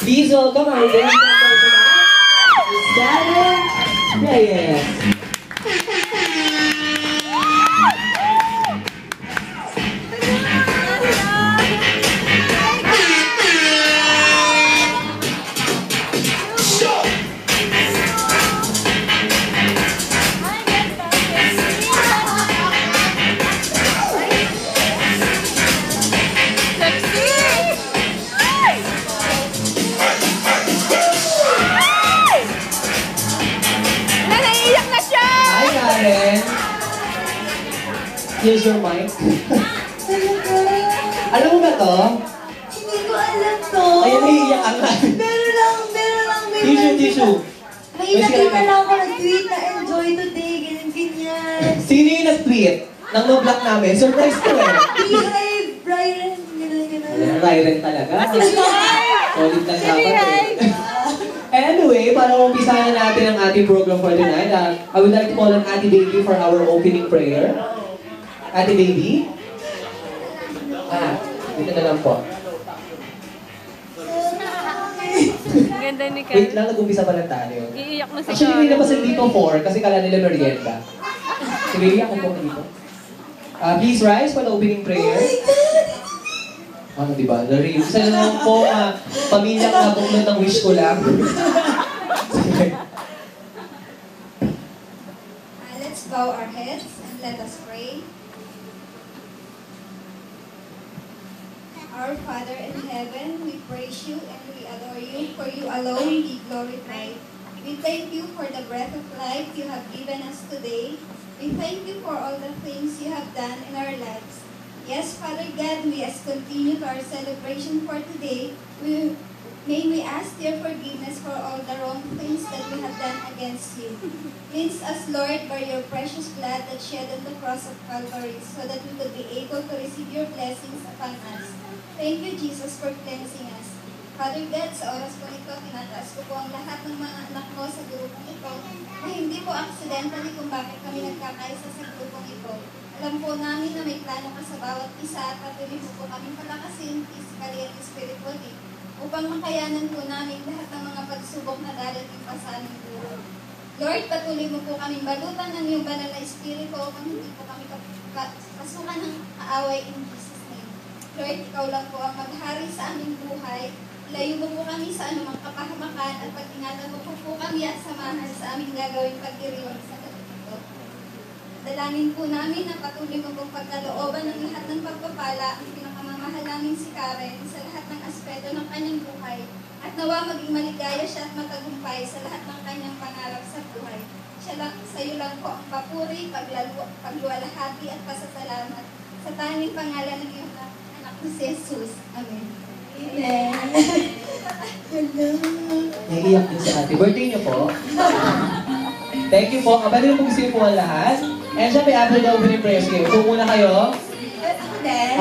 Please welcome our very special tonight, Darren Reyes. Here's your mic. Alam mo ba to? Hindi ko alam to. Ay, naiiyak ka nga. Meron lang. Tissue. May nakita lang ako nag-tweet na enjoy today, ganyan. Sino yung nag-tweet? Nang no-block namin? Surprise ko eh. Behave, Brian. Ganyan. Ryren talaga. Solid lang dapat eh. Anyway, para umpisahan natin ang ating program for tonight, I would like to call on Ate Baby for our opening prayer. Ate Baby? Dito na lang po. Ganda ni Karen. Wait lang, nag-umpisa pa lang tayo. Iiyak na si Karen. Actually, hindi na pa dito 4 kasi kala nila merienda. Si Baby, ako po dito. Please rise for the opening prayer. Diba? Isa lang po, pamilya ka buklod ng wish ko lang. Let's bow our heads and let us pray. Our Father in heaven, we praise you and we adore you, for you alone be glorified. We thank you for the breath of life you have given us today. We thank you for all the things you have done in our lives. Yes, Father God, we as continue to our celebration for today, may we ask your forgiveness for all the wrong things that we have done against you. Cleanse us, Lord, by your precious blood that shed on the cross of Calvary, so that we could be able to receive your blessings upon us. Thank you, Jesus, for cleansing us. Father God, sa oras po ito, tinataas ko po ang lahat ng mga anak mo sa grupong ito na hindi po accidentally kung bakit kami nagkakaisa sa grupong ito. Alam po namin na may plano ka sa bawat isa at patuloy po kami palakasin physically at spiritually upang makayanan po namin lahat ng mga pagsubok na darating pa sa aming buhay. Lord, patuloy mo po kami balutan ng iyong banal na espiritu upang hindi po kami kasukan ng kaaway in Jesus' name. Lord, ikaw lang po ang maghari sa aming buhay. Layo mo po kami sa anumang kapahamakan at pag-ingatan mo po kami at samahan sa aming gagawing pagdiriwang sa ito. Dalangin po namin na patuloy mo pong pagkalooban ng lahat ng pagpapala ang pinakamamahal namin si Karen sa lahat ng aspeto ng kanyang buhay at nawa maging maligaya siya at matagumpay sa lahat ng kanyang pangarap sa buhay. Sa iyo lang po ang papuri, pagluwalhati at pasasalamat sa tanging pangalan ng iyong anak na si Jesus. Amen. Amen. Naiiyak din si ate. Birthday niyo po. Thank you po. Pwede na po gusto po ang lahat. And siya may after the opening prayer. Sige, upo muna kayo.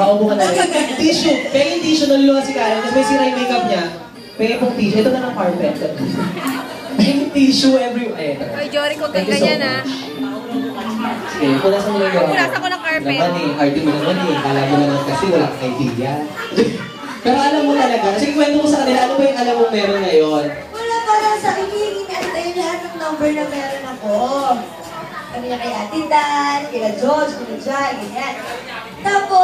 Upo ka na rin. Tissue. Pengin tissue. Naluluwa si Karen. Kasi may sira yung makeup niya. Pengin pong tissue. Ito na ng carpet. Pengin tissue everywhere. Oy, Jory, kung kang ganyan ha. Sige, punasan mo lang yun. Punasan ko ng carpet. Naman eh. Arty mo naman eh. Kala mo naman kasi wala kang idea. Pero alam mo talaga. Sige, kwento mo sa kanila. Ano ba yung alam mo meron ngayon? Wala pa lang sa hinihingi ni Antay lahat ng number na meron ako. Kami na kay Ate Dan, kila George, kila Jai, ganyan. Tapos,